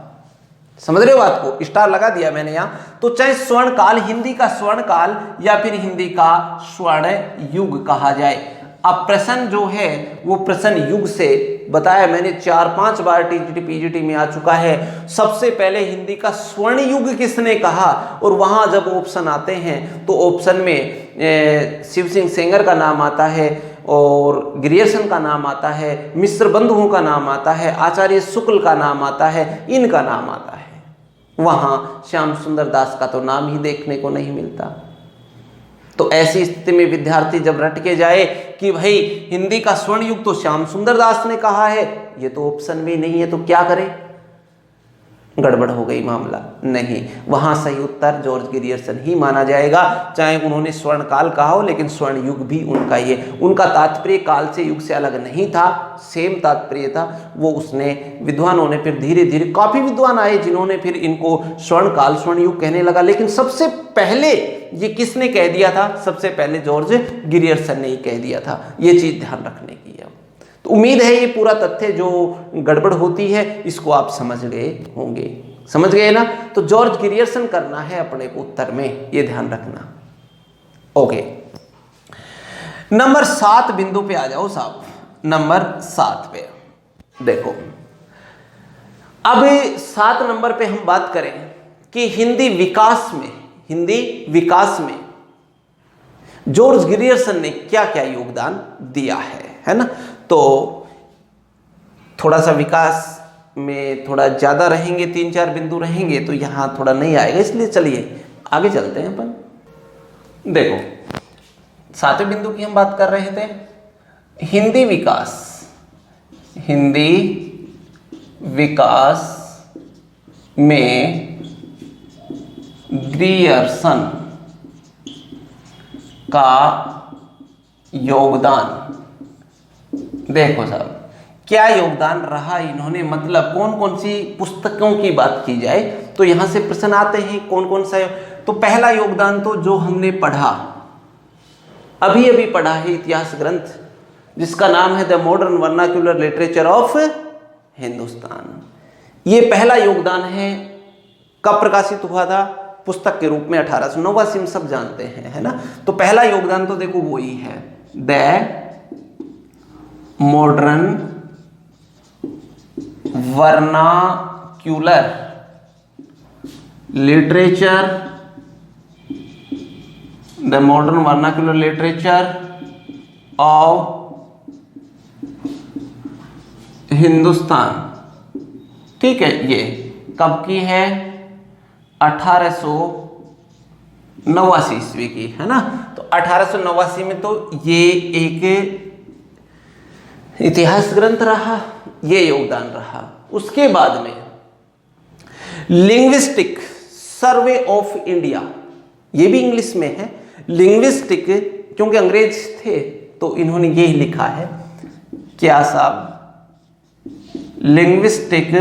समझ रहे हो बात को? स्टार लगा दिया मैंने यहां। तो चाहे स्वर्ण काल, हिंदी का स्वर्ण काल या फिर हिंदी का स्वर्ण युग कहा जाए। अब प्रश्न जो है वो प्रश्न युग से बताया मैंने 4-5 बार टीजीटी पीजीटी में आ चुका है। सबसे पहले हिंदी का स्वर्ण युग किसने कहा? और वहां जब ऑप्शन आते हैं तो ऑप्शन में शिव सिंह सेंगर का नाम आता है और ग्रियर्सन का नाम आता है, मिश्र बंधुओं का नाम आता है, आचार्य शुक्ल का नाम आता है, इनका नाम आता है। वहां श्याम सुंदर दास का तो नाम ही देखने को नहीं मिलता। तो ऐसी स्थिति में विद्यार्थी जब रट के जाए कि भाई हिंदी का स्वर्ण युग तो श्याम सुंदर दास ने कहा है, ये तो ऑप्शन में नहीं है, तो क्या करें? गड़बड़ हो गई मामला। नहीं, वहां सही उत्तर जॉर्ज गिरियर्सन ही माना जाएगा, चाहे उन्होंने स्वर्ण काल कहा हो, लेकिन स्वर्ण युग भी उनका ही है। उनका तात्पर्य काल से युग से अलग नहीं था, सेम तात्पर्य था। वो उसने विद्वानों ने फिर धीरे धीरे, काफी विद्वान आए जिन्होंने फिर इनको स्वर्ण काल स्वर्ण युग कहने लगा, लेकिन सबसे पहले ये किसने कह दिया था? सबसे पहले जॉर्ज गिरियर्सन ने ही कह दिया था। ये चीज ध्यान रखने की है। तो उम्मीद है ये पूरा तथ्य जो गड़बड़ होती है इसको आप समझ गए होंगे। समझ गए ना? तो जॉर्ज गिरियर्सन करना है अपने को उत्तर में, ये ध्यान रखना। ओके, नंबर 7 बिंदु पे आ जाओ साहब। नंबर 7 पे देखो, अब 7 नंबर पे हम बात करें कि हिंदी विकास में जॉर्ज गिरियर्सन ने क्या क्या योगदान दिया है ना? तो थोड़ा सा विकास में थोड़ा ज्यादा रहेंगे, 3-4 बिंदु रहेंगे, तो यहां थोड़ा नहीं आएगा, इसलिए चलिए आगे चलते हैं अपन। देखो 7वें बिंदु की हम बात कर रहे थे, हिंदी विकास में ग्रियर्सन का योगदान। देखो साहब, क्या योगदान रहा इन्होंने, मतलब कौन कौन सी पुस्तकों की बात की जाए तो यहां से प्रश्न आते हैं कौन कौन सा। तो पहला योगदान तो जो हमने पढ़ा, अभी अभी पढ़ा है, इतिहास ग्रंथ जिसका नाम है the modern vernacular literature of Hindustan. ये पहला योगदान है। कब प्रकाशित हुआ था? पुस्तक के रूप में 1889 में, सब जानते हैं, है ना? तो पहला योगदान तो देखो वो ही है, the modern vernacular literature, the modern vernacular literature of Hindustan. ठीक है, ये कब की है? 1889 ईस्वी की, है ना? तो 1889 में तो ये एक इतिहास ग्रंथ रहा, ये योगदान रहा। उसके बाद में लिंग्विस्टिक सर्वे ऑफ इंडिया, ये भी इंग्लिश में है। लिंग्विस्टिक, क्योंकि अंग्रेज थे तो इन्होंने ये लिखा है, क्या साहब? Linguistic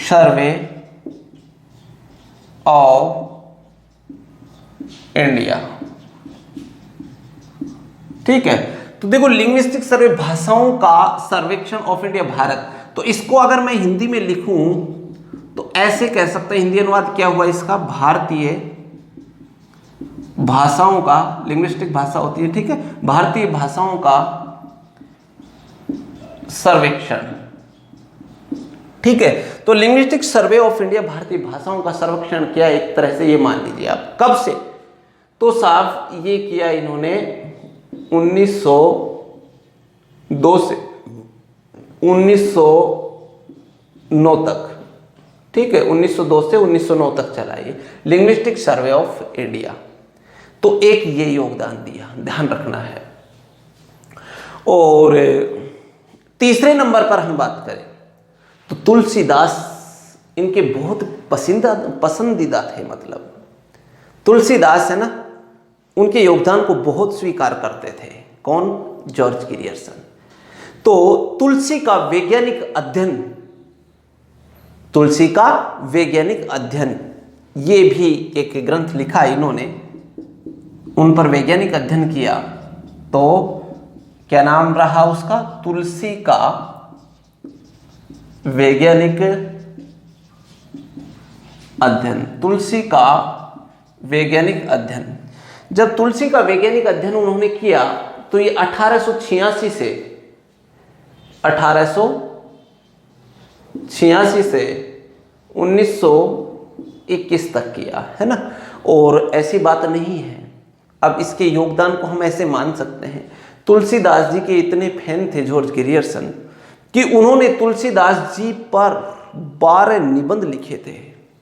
survey of India. ठीक है, तो देखो लिंग्विस्टिक सर्वे, भाषाओं का सर्वेक्षण ऑफ इंडिया, भारत। तो इसको अगर मैं हिंदी में लिखूं तो ऐसे कह सकते हैं, हिंदी अनुवाद क्या हुआ इसका? भारतीय भाषाओं का, लिंग्विस्टिक भाषा होती है, ठीक है, भारतीय भाषाओं का सर्वेक्षण। ठीक है, तो लिंग्विस्टिक सर्वे ऑफ इंडिया, भारतीय भाषाओं का सर्वेक्षण किया, एक तरह से ये मान लीजिए आप। कब से? तो साहब ये किया इन्होंने 1902 से 1909 तक। ठीक है, 1902 से 1909 तक चला ये लिंग्विस्टिक सर्वे ऑफ इंडिया। तो एक ये योगदान दिया, ध्यान रखना है। और तीसरे नंबर पर हम बात करें तो तुलसीदास इनके बहुत पसंदीदा थे। मतलब तुलसीदास है ना, उनके योगदान को बहुत स्वीकार करते थे। कौन? George Grierson. तो तुलसी का वैज्ञानिक अध्ययन, ये भी एक ग्रंथ लिखा इन्होंने, उन पर वैज्ञानिक अध्ययन किया। तो क्या नाम रहा उसका? तुलसी का वैज्ञानिक अध्ययन। तुलसी का वैज्ञानिक अध्ययन। जब तुलसी का वैज्ञानिक अध्ययन उन्होंने किया तो ये 1886 से 1921 तक किया, है ना? और ऐसी बात नहीं है, अब इसके योगदान को हम ऐसे मान सकते हैं, तुलसीदास जी के इतने फैन थे जॉर्ज गिरियर्सन कि उन्होंने तुलसीदास जी पर 12 निबंध लिखे थे।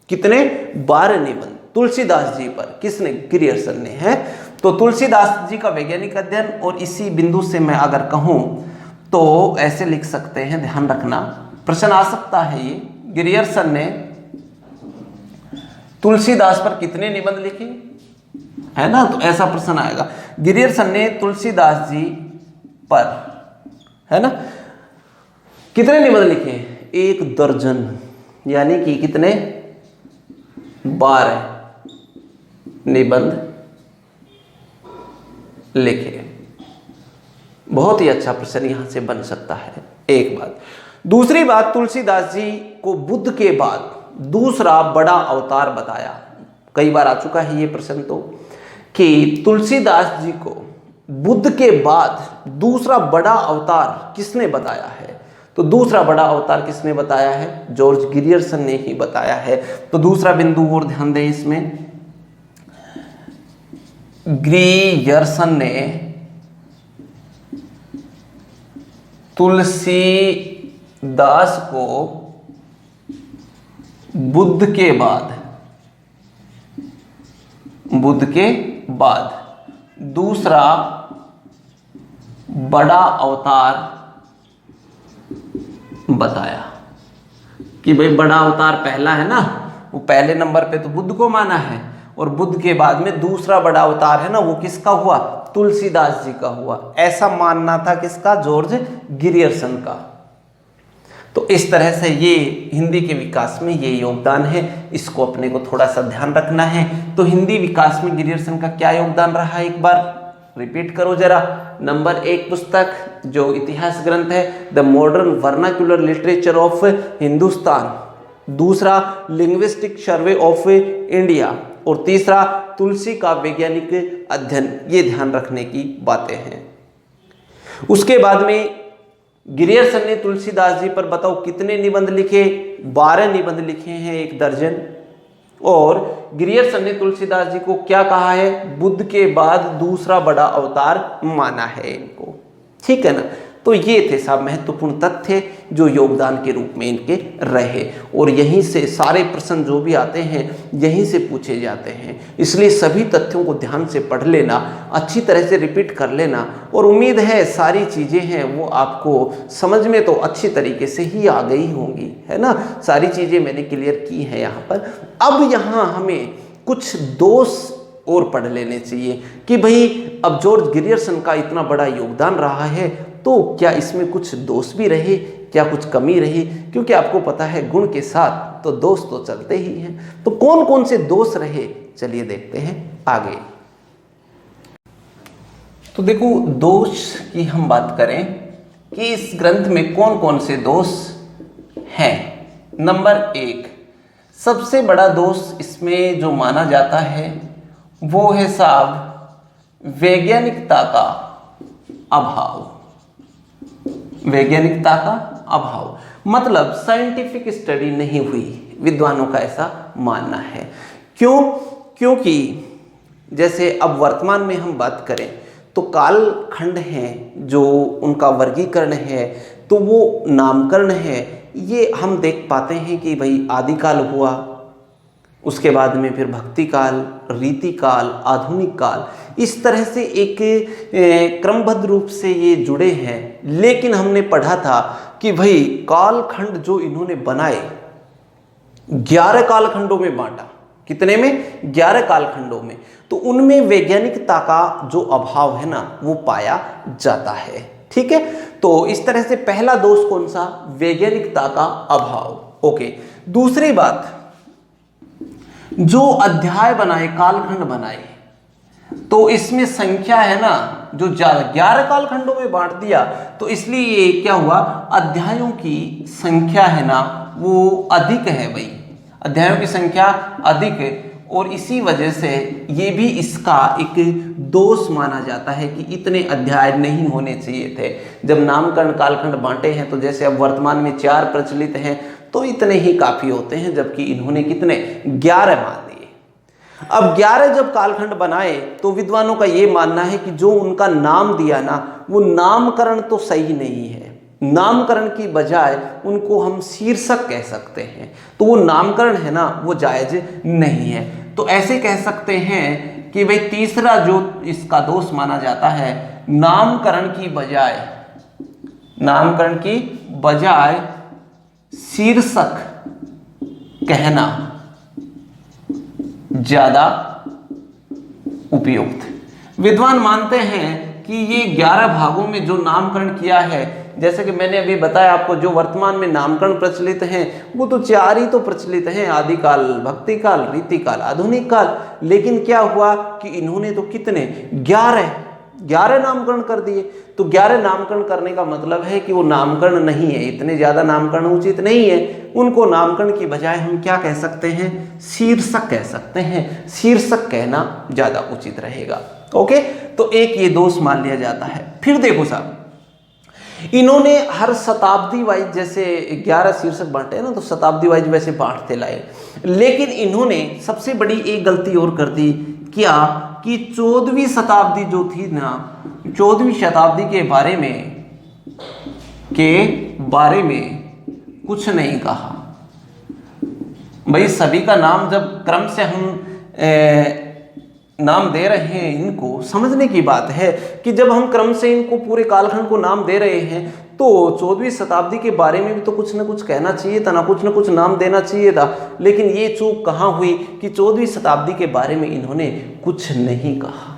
कितने? 12 निबंध। तुलसीदास जी पर। किसने? ग्रियर्सन ने, है। तो तुलसीदास जी का वैज्ञानिक अध्ययन, और इसी बिंदु से मैं अगर कहूं तो ऐसे लिख सकते हैं, ध्यान रखना, प्रश्न आ सकता है ये, ग्रियर्सन ने तुलसीदास पर कितने निबंध लिखे, है ना, तो ऐसा प्रश्न आएगा। ग्रियर्सन ने तुलसीदास जी पर, है ना, कितने निबंध लिखे? 1 दर्जन, यानी कि कितने? 12 निबंध लिखे। बहुत ही अच्छा प्रश्न यहां से बन सकता है, एक बात। दूसरी बात, तुलसीदास जी को बुद्ध के बाद दूसरा बड़ा अवतार बताया। कई बार आ चुका है ये प्रश्न तो, कि तुलसीदास जी को बुद्ध के बाद दूसरा बड़ा अवतार किसने बताया है? तो दूसरा बड़ा अवतार किसने बताया है? जॉर्ज ग्रियर्सन ने ही बताया है। तो दूसरा बिंदु और ध्यान दें इसमें, ग्रियर्सन ने तुलसीदास को बुद्ध के बाद दूसरा बड़ा अवतार बताया। कि भाई बड़ा अवतार पहला है ना, वो पहले नंबर पे तो बुद्ध को माना है, और बुद्ध के बाद में दूसरा बड़ा अवतार है ना, वो किसका हुआ? तुलसीदास जी का हुआ। ऐसा मानना था किसका? जॉर्ज ग्रियर्सन का। तो इस तरह से ये हिंदी के विकास में ये योगदान है, इसको अपने को थोड़ा सा ध्यान रखना है। तो हिंदी विकास में ग्रियर्सन का क्या योगदान रहा है, एक बार रिपीट करो जरा। नंबर 1 पुस्तक जो इतिहास ग्रंथ है, the modern vernacular literature of Hindustan. दूसरा, लिंग्विस्टिक सर्वे ऑफ इंडिया। और तीसरा, तुलसी का वैज्ञानिक अध्ययन। ये ध्यान रखने की बातें हैं। उसके बाद में ग्रियर्सन ने तुलसीदास जी पर बताओ कितने निबंध लिखे? 12 निबंध लिखे हैं, 1 दर्जन। और ग्रियर्सन ने तुलसीदास जी को क्या कहा है? बुद्ध के बाद दूसरा बड़ा अवतार माना है इनको, ठीक है ना। तो ये थे सब महत्वपूर्ण तथ्य जो योगदान के रूप में इनके रहे, और यहीं से सारे प्रश्न जो भी आते हैं यहीं से पूछे जाते हैं। इसलिए सभी तथ्यों को ध्यान से पढ़ लेना, अच्छी तरह से रिपीट कर लेना, और उम्मीद है सारी चीज़ें हैं वो आपको समझ में तो अच्छी तरीके से ही आ गई होंगी, है ना। सारी चीज़ें मैंने क्लियर की हैं यहाँ पर। अब यहाँ हमें कुछ दोष और पढ़ लेने चाहिए कि भाई अब जॉर्ज ग्रियर्सन का इतना बड़ा योगदान रहा है, तो क्या इसमें कुछ दोष भी रहे, क्या कुछ कमी रही? क्योंकि आपको पता है गुण के साथ तो दोष तो चलते ही हैं। तो कौन कौन से दोष रहे, चलिए देखते हैं आगे। तो देखो, दोष की हम बात करें कि इस ग्रंथ में कौन कौन से दोष हैं। नंबर 1, सबसे बड़ा दोष इसमें जो माना जाता है वो है साहब वैज्ञानिकता का अभाव। वैज्ञानिकता का अभाव मतलब साइंटिफिक स्टडी नहीं हुई, विद्वानों का ऐसा मानना है। क्यों? क्योंकि जैसे अब वर्तमान में हम बात करें तो कालखंड हैं जो उनका वर्गीकरण है, तो वो नामकरण है, ये हम देख पाते हैं कि भाई आदिकाल हुआ, उसके बाद में फिर भक्ति काल, रीति काल, आधुनिक काल, इस तरह से एक क्रमबद्ध रूप से ये जुड़े हैं। लेकिन हमने पढ़ा था कि भाई कालखंड जो इन्होंने बनाए 11 कालखंडों में बांटा। कितने में? 11 कालखंडों में। तो उनमें वैज्ञानिकता का जो अभाव है ना वो पाया जाता है, ठीक है। तो इस तरह से पहला दोष कौन सा? वैज्ञानिकता का अभाव। ओके, दूसरी बात, जो अध्याय बनाए, कालखंड बनाए, तो इसमें संख्या है ना जो 11 कालखंडों में बांट दिया, तो इसलिए ये क्या हुआ, अध्यायों की संख्या है ना वो अधिक है भाई, अध्यायों की संख्या अधिक है। और इसी वजह से ये भी इसका एक दोष माना जाता है कि इतने अध्याय नहीं होने चाहिए थे। जब नामकरण कालखंड बांटे हैं तो जैसे अब वर्तमान में 4 प्रचलित हैं तो इतने ही काफ़ी होते हैं, जबकि इन्होंने कितने 11 मान दिए। अब 11 जब कालखंड बनाए तो विद्वानों का ये मानना है कि जो उनका नाम दिया ना वो नामकरण तो सही नहीं है, नामकरण की बजाय उनको हम शीर्षक कह सकते हैं, तो वो नामकरण है ना वो जायज नहीं है। तो ऐसे कह सकते हैं कि भाई तीसरा जो इसका दोष माना जाता है, नामकरण की बजाय शीर्षक कहना ज्यादा उपयुक्त। विद्वान मानते हैं कि ये 11 भागों में जो नामकरण किया है, जैसे कि मैंने अभी बताया आपको, जो वर्तमान में नामकरण प्रचलित हैं वो तो 4 ही तो प्रचलित हैं, आदिकाल, भक्तिकाल, रीतिकाल, आधुनिक काल। लेकिन क्या हुआ कि इन्होंने तो कितने 11 नामकरण कर दिए। तो 11 नामकरण करने का मतलब है कि वो नामकरण नहीं है, इतने ज्यादा नामकरण उचित नहीं है। उनको नामकरण की बजाय हम क्या कह सकते हैं, शीर्षक कह सकते हैं। शीर्षक कहना ज्यादा उचित रहेगा। ओके, तो एक ये दोष मान लिया जाता है। फिर देखो साहब, इन्होंने हर शताब्दी वाइज, जैसे 11 शीर्षक बांटे हैं ना, तो शताब्दी वाइज वैसे बांटते लाए। लेकिन इन्होंने सबसे बड़ी एक गलती और कर दी, क्या कि 14वीं शताब्दी जो थी ना, 14वीं शताब्दी के बारे में कुछ नहीं कहा। भाई सभी का नाम जब क्रम से हम नाम दे रहे हैं, इनको समझने की बात है कि जब हम क्रम से इनको पूरे कालखंड को नाम दे रहे हैं तो 14वीं शताब्दी के बारे में भी तो कुछ ना कुछ कहना चाहिए था ना, कुछ ना कुछ नाम देना चाहिए था। लेकिन ये चूक कहाँ हुई कि 14वीं शताब्दी के बारे में इन्होंने कुछ नहीं कहा।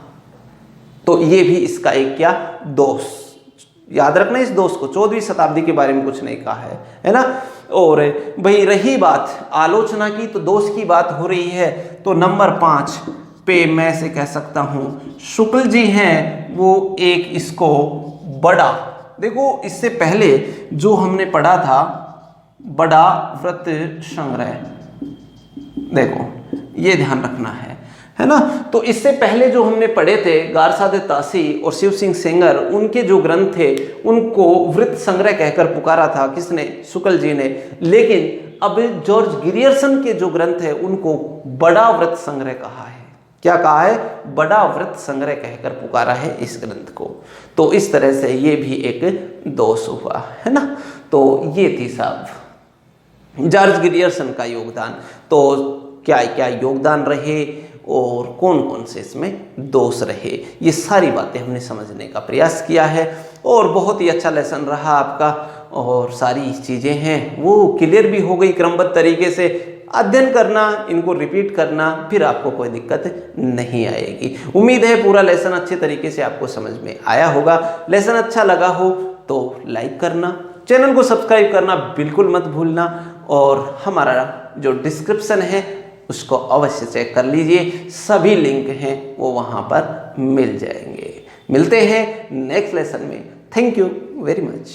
तो ये भी इसका एक क्या दोष, याद रखना इस दोष को, 14वीं शताब्दी के बारे में कुछ नहीं कहा है ना। और भाई रही बात आलोचना की, तो दोष की बात हो रही है, तो नंबर 5 पे मैं से कह सकता हूं शुक्ल जी हैं वो एक इसको बड़ा, देखो इससे पहले जो हमने पढ़ा था बड़ा व्रत संग्रह, देखो ये ध्यान रखना है ना। तो इससे पहले जो हमने पढ़े थे गारसादे तासी और शिव सिंह सेंगर, उनके जो ग्रंथ थे उनको वृत्त संग्रह कहकर पुकारा था, किसने, शुक्ल जी ने। लेकिन अब जॉर्ज गिरियर्सन के जो ग्रंथ है उनको बड़ा व्रत संग्रह कहा है। क्या कहा है, बड़ा व्रत संग्रह कहकर पुकारा है इस ग्रंथ को। तो इस तरह से ये भी एक दोष हुआ है ना। तो ये थी साहब जॉर्ज गिरियर्सन का योगदान। तो क्या क्या योगदान रहे और कौन कौन से इसमें दोष रहे, ये सारी बातें हमने समझने का प्रयास किया है। और बहुत ही अच्छा लेसन रहा आपका, और सारी चीज़ें हैं वो क्लियर भी हो गई। क्रमबद्ध तरीके से अध्ययन करना, इनको रिपीट करना, फिर आपको कोई दिक्कत नहीं आएगी। उम्मीद है पूरा लेसन अच्छे तरीके से आपको समझ में आया होगा। लेसन अच्छा लगा हो तो लाइक करना, चैनल को सब्सक्राइब करना बिल्कुल मत भूलना, और हमारा जो डिस्क्रिप्शन है उसको अवश्य चेक कर लीजिए, सभी लिंक हैं वो वहाँ पर मिल जाएंगे। मिलते हैं नेक्स्ट लेसन में। Thank you very much.